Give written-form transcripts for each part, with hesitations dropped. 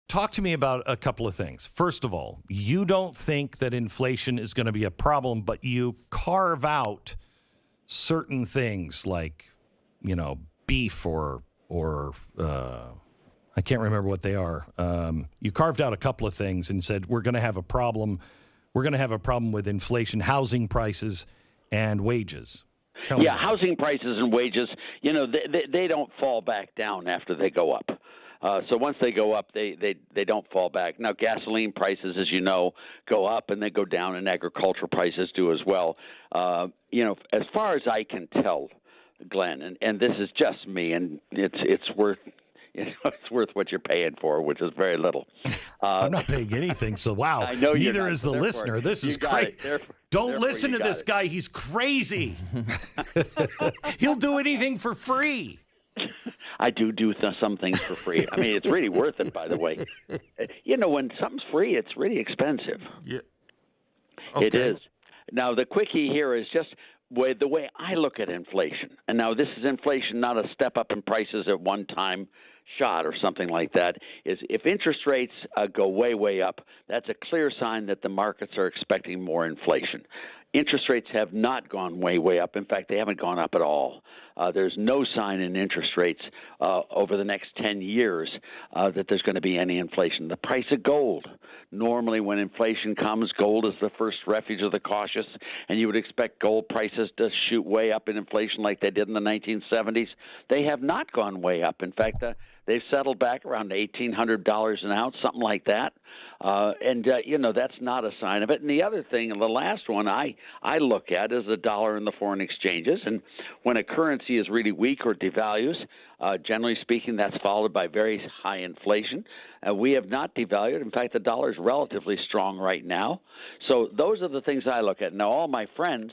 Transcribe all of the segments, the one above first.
talk to me about a couple of things. First of all, you don't think that inflation is going to be a problem, but you carve out certain things like, beef or I can't remember what they are. You carved out a couple of things and said we're going to have a problem. We're going to have a problem with inflation, housing prices, and wages. Yeah, housing prices and wages, they don't fall back down after they go up. So once they go up, they don't fall back. Now, gasoline prices, as you know, go up and they go down, and agricultural prices do as well. As far as I can tell, Glenn, and this is just me, and it's worth what you're paying for, which is very little. I'm not paying anything, so wow. I know neither not, is the listener. This is great. Don't listen to this guy. He's crazy. He'll do anything for free. I do some things for free. I mean, it's really worth it, by the way. When something's free, it's really expensive. Yeah. Okay. It is. Now, the quickie here is just the way I look at inflation. And now this is inflation, not a step up in prices at one time shot or something like that, is if interest rates go way, way up, that's a clear sign that the markets are expecting more inflation. Interest rates have not gone way, way up. In fact, they haven't gone up at all. There's no sign in interest rates over the next 10 years that there's going to be any inflation. The price of gold. Normally when inflation comes, gold is the first refuge of the cautious, and you would expect gold prices to shoot way up in inflation like they did in the 1970s. They have not gone way up. In fact, they've settled back around $1,800 an ounce, something like that. That's not a sign of it. And the other thing, and the last one I look at is the dollar and the foreign exchanges. And when a currency is really weak or devalues, generally speaking, that's followed by very high inflation. We have not devalued. In fact, the dollar is relatively strong right now. So those are the things I look at. Now, all my friends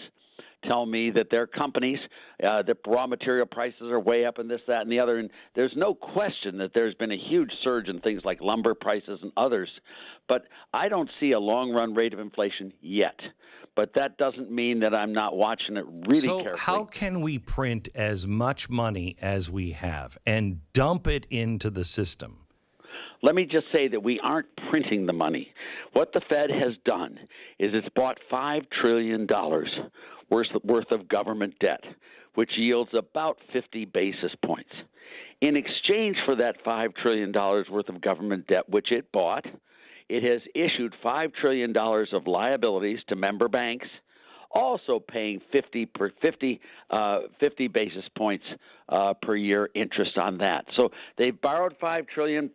tell me that their companies, the raw material prices are way up and this, that, and the other. And there's no question that there's been a huge surge in things like lumber prices and others. But I don't see a long-run rate of inflation yet. But that doesn't mean that I'm not watching it really carefully. So how can we print as much money as we have and dump it into the system? Let me just say that we aren't printing the money. What the Fed has done is it's bought $5 trillion worth of government debt, which yields about 50 basis points. In exchange for that $5 trillion worth of government debt, which it bought, it has issued $5 trillion of liabilities to member banks, also paying 50 basis points per year interest on that. So they've borrowed $5 trillion,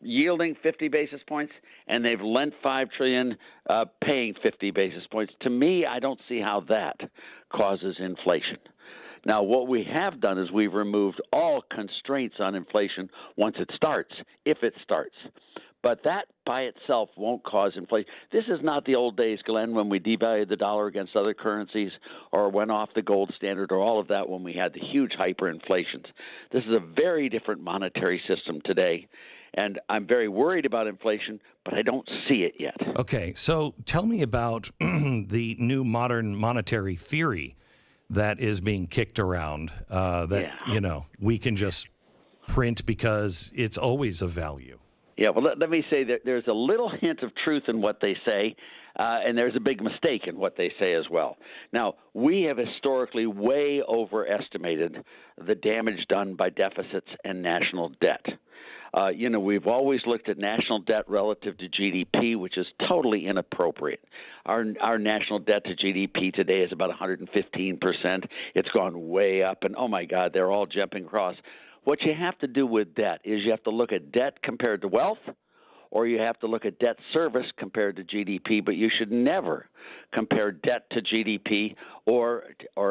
yielding 50 basis points, and they've lent $5 trillion, paying 50 basis points. To me, I don't see how that causes inflation. Now, what we have done is we've removed all constraints on inflation once it starts, if it starts. But that by itself won't cause inflation. This is not the old days, Glenn, when we devalued the dollar against other currencies or went off the gold standard or all of that when we had the huge hyperinflations. This is a very different monetary system today. And I'm very worried about inflation, but I don't see it yet. Okay, so tell me about the new modern monetary theory that is being kicked around we can just print because it's always of value. Yeah, well, let me say that there's a little hint of truth in what they say, and there's a big mistake in what they say as well. Now, we have historically way overestimated the damage done by deficits and national debt. We've always looked at national debt relative to GDP, which is totally inappropriate. Our national debt to GDP today is about 115%. It's gone way up, and oh my God, they're all jumping across. What you have to do with debt is you have to look at debt compared to wealth, or you have to look at debt service compared to GDP, but you should never compare debt to GDP or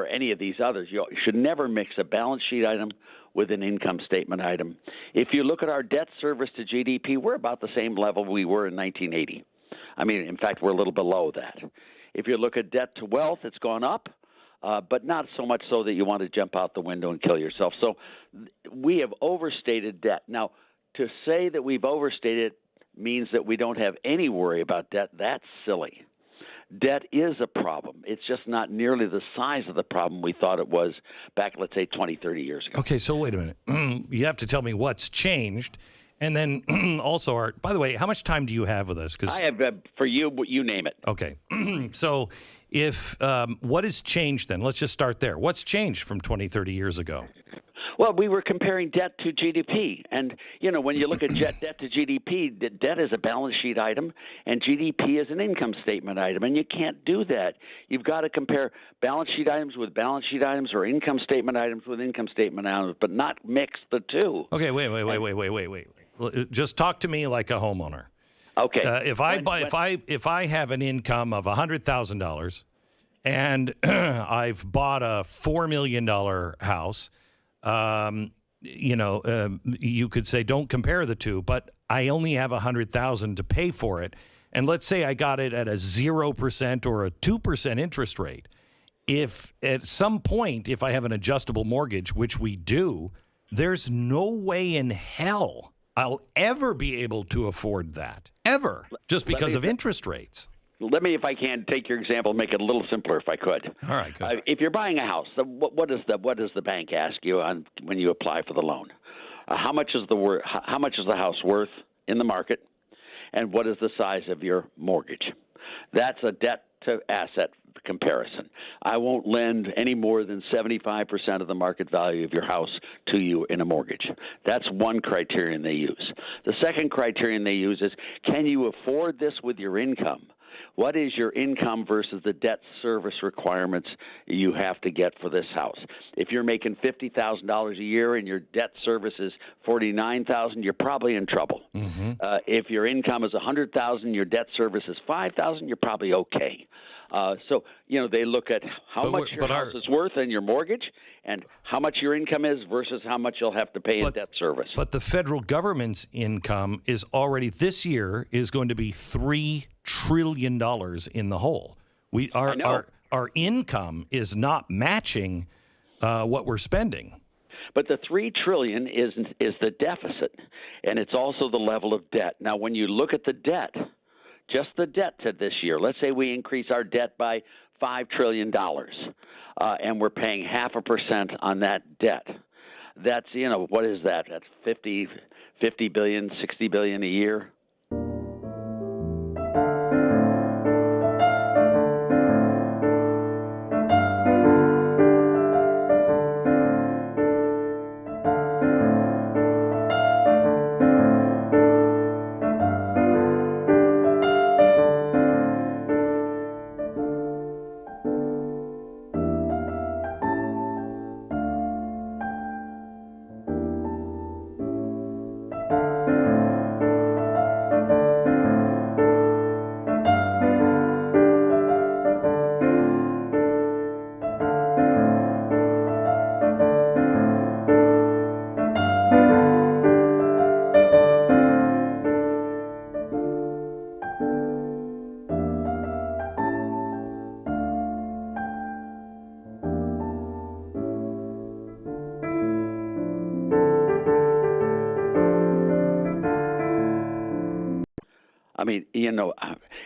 any of these others. You should never mix a balance sheet item with an income statement item. If you look at our debt service to GDP, we're about the same level we were in 1980. I mean, in fact, we're a little below that. If you look at debt to wealth, it's gone up. But not so much so that you want to jump out the window and kill yourself. So we have overstated debt. Now, to say that we've overstated means that we don't have any worry about debt. That's silly. Debt is a problem. It's just not nearly the size of the problem we thought it was back, let's say, 20, 30 years ago. Okay, so wait a minute. You have to tell me what's changed. And then also, Art, by the way, how much time do you have with us? I have, for you name it. Okay. So if what has changed then? Let's just start there. What's changed from 20, 30 years ago? Well, we were comparing debt to GDP. And, when you look at debt to GDP, debt is a balance sheet item and GDP is an income statement item. And you can't do that. You've got to compare balance sheet items with balance sheet items or income statement items with income statement items, but not mix the two. Okay, wait. Just talk to me like a homeowner. Okay. If I have an income of $100,000 and I've bought a $4 million house, you could say don't compare the two, but I only have $100,000 to pay for it. And let's say I got it at a 0% or a 2% interest rate. If at some point, if I have an adjustable mortgage, which we do, there's no way in hell I'll ever be able to afford that, ever, just because of interest rates. Let me, if I can, take your example and make it a little simpler, if I could. All right, good. If you're buying a house, what does the bank ask you when you apply for the loan? How much is the house worth in the market, and what is the size of your mortgage? That's a debt to asset comparison. I won't lend any more than 75% of the market value of your house to you in a mortgage. That's one criterion they use. The second criterion they use is, can you afford this with your income? What is your income versus the debt service requirements you have to get for this house? If you're making $50,000 a year and your debt service is $49,000, you're probably in trouble. Mm-hmm. If your income is $100,000, your debt service is $5,000, you're probably okay. So they look at how much your house is worth and your mortgage and how much your income is versus how much you'll have to pay in debt service. But the federal government's income is already this year is going to be $3 trillion in the hole. Our income is not matching what we're spending. But the $3 trillion is the deficit, and it's also the level of debt. Now, when you look at the debt, just the debt to this year, let's say we increase our debt by $5 trillion, and we're paying 0.5% on that debt. That's, what is that? That's 50 billion, 60 billion a year. I mean,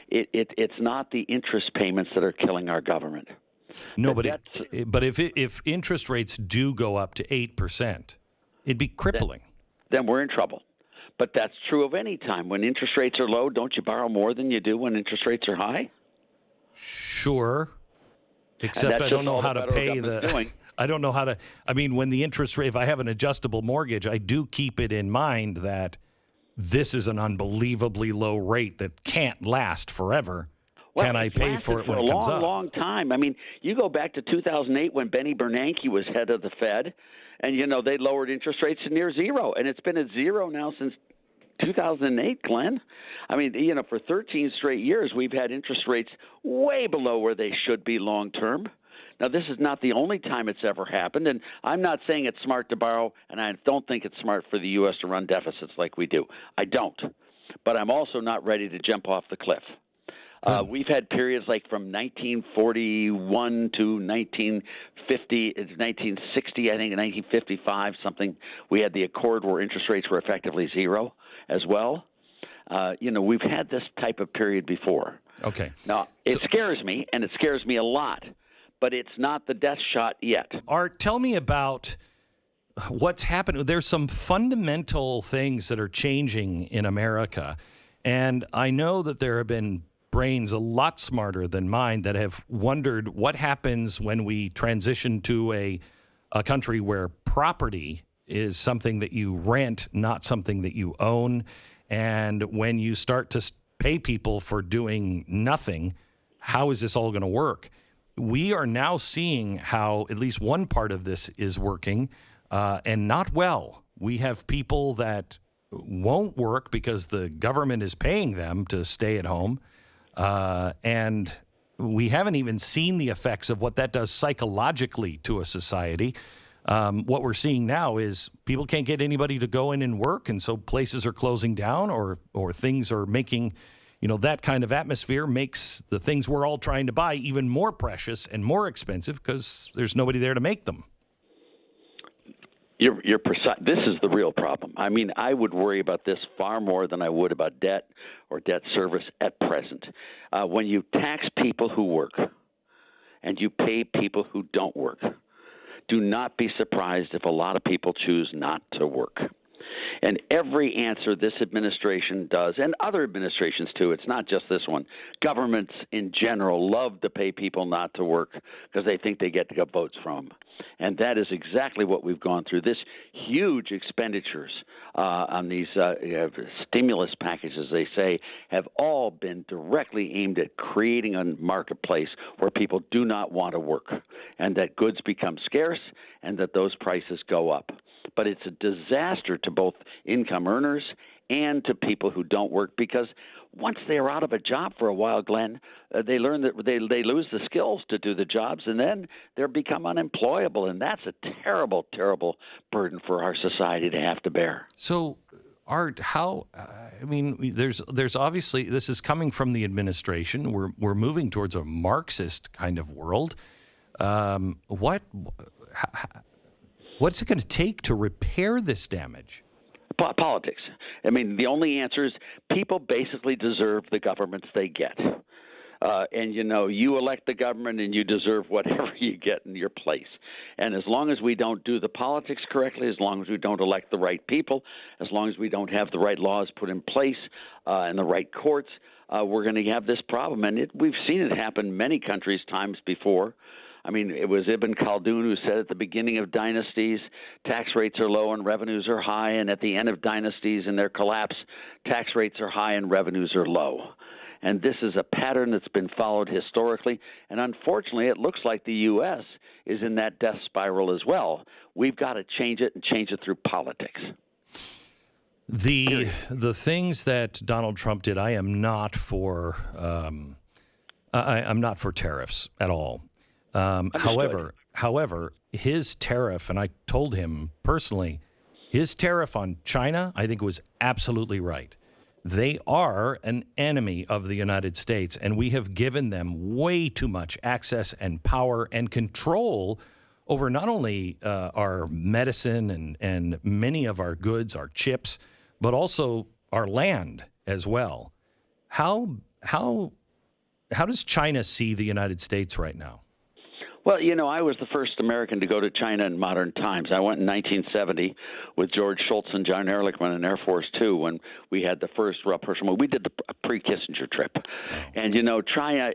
it's not the interest payments that are killing our government. No, but if interest rates do go up to 8%, it'd be crippling. Then we're in trouble. But that's true of any time. When interest rates are low, don't you borrow more than you do when interest rates are high? Sure. Except I don't know how to pay I don't know how to. I mean, when the interest rate, if I have an adjustable mortgage, I do keep it in mind that this is an unbelievably low rate that can't last forever. Well, can I pay for it when it comes up? For a long time. I mean, you go back to 2008 when Benny Bernanke was head of the Fed, and, they lowered interest rates to near zero. And it's been at zero now since 2008, Glenn. I mean, for 13 straight years, we've had interest rates way below where they should be long term. Now, this is not the only time it's ever happened, and I'm not saying it's smart to borrow, and I don't think it's smart for the U.S. to run deficits like we do. I don't. But I'm also not ready to jump off the cliff. We've had periods like from 1941 to 1950, 1960, I think, 1955, something. We had the Accord where interest rates were effectively zero as well. We've had this type of period before. Okay. Now, it scares me, and it scares me a lot. But it's not the death shot yet. Art, tell me about what's happened, there's some fundamental things that are changing in America. And I know that there have been brains a lot smarter than mine that have wondered what happens when we transition to a country where property is something that you rent, not something that you own. And when you start to pay people for doing nothing, how is this all going to work? We are now seeing how at least one part of this is working, and not well. We have people that won't work because the government is paying them to stay at home, and we haven't even seen the effects of what that does psychologically to a society. What we're seeing now is people can't get anybody to go in and work, and so places are closing down, or things are making, that kind of atmosphere makes the things we're all trying to buy even more precious and more expensive because there's nobody there to make them. You're precise. This is the real problem. I mean, I would worry about this far more than I would about debt or debt service at present. When you tax people who work and you pay people who don't work, do not be surprised if a lot of people choose not to work. And every answer this administration does, and other administrations too, it's not just this one, governments in general love to pay people not to work because they think they get to get votes from them. And that is exactly what we've gone through. This huge expenditures on these stimulus packages, they say, have all been directly aimed at creating a marketplace where people do not want to work and that goods become scarce and that those prices go up. But it's a disaster to both income earners and to people who don't work because once they're out of a job for a while, Glenn, they learn that they lose the skills to do the jobs, and then they become unemployable, and that's a terrible, terrible burden for our society to have to bear. So, Art, there's obviously, this is coming from the administration. We're moving towards a Marxist kind of world. What's it going to take to repair this damage? Politics. I mean, the only answer is people basically deserve the governments they get. And, you elect the government and you deserve whatever you get in your place. And as long as we don't do the politics correctly, as long as we don't elect the right people, as long as we don't have the right laws put in place and the right courts, we're going to have this problem. And we've seen it happen many countries times before. I mean, it was Ibn Khaldun who said at the beginning of dynasties, tax rates are low and revenues are high, and at the end of dynasties and their collapse, tax rates are high and revenues are low. And this is a pattern that's been followed historically, and unfortunately, it looks like the U.S. is in that death spiral as well. We've got to change it and change it through politics. The things that Donald Trump did, I am not for. I'm not for tariffs at all. However, his tariff, and I told him personally, his tariff on China, I think was absolutely right. They are an enemy of the United States, and we have given them way too much access and power and control over not only our medicine and many of our goods, our chips, but also our land as well. How does China see the United States right now? Well, I was the first American to go to China in modern times. I went in 1970 with George Shultz and John Ehrlichman in Air Force Two when we had the first rapprochement. We did the pre-Kissinger trip. And, China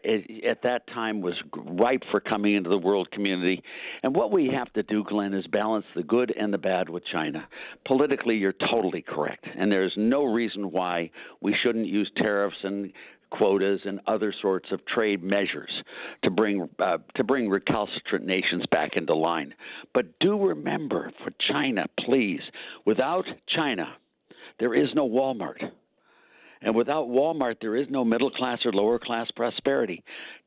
at that time was ripe for coming into the world community. And what we have to do, Glenn, is balance the good and the bad with China. Politically, you're totally correct. And there's no reason why we shouldn't use tariffs and quotas and other sorts of trade measures to bring recalcitrant nations back into line. But do remember, for China, please, without China, there is no Walmart. And without Walmart, there is no middle class or lower class prosperity.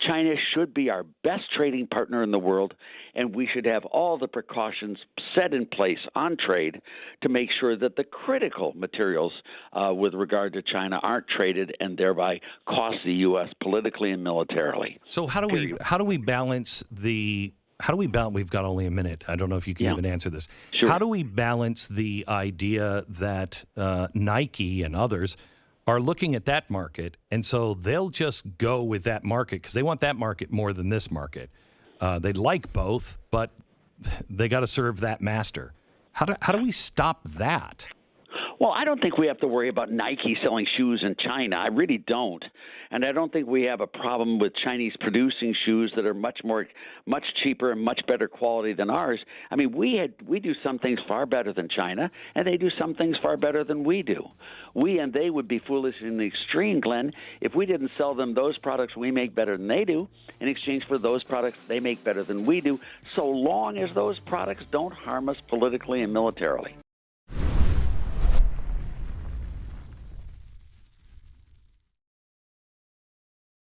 China should be our best trading partner in the world, and we should have all the precautions set in place on trade to make sure that the critical materials with regard to China aren't traded and thereby cost the U.S. politically and militarily. So how do we balance the? We've got only a minute. I don't know if you can even answer this. Sure. How do we balance the idea that Nike and others are looking at that market, and so they'll just go with that market because they want that market more than this market. They like both, but they got to serve that master. How do we stop that? Well, I don't think we have to worry about Nike selling shoes in China. I really don't. And I don't think we have a problem with Chinese producing shoes that are much cheaper and much better quality than ours. I mean, we do some things far better than China, and they do some things far better than we do. We and they would be foolish in the extreme, Glenn, if we didn't sell them those products we make better than they do in exchange for those products they make better than we do, so long as those products don't harm us politically and militarily.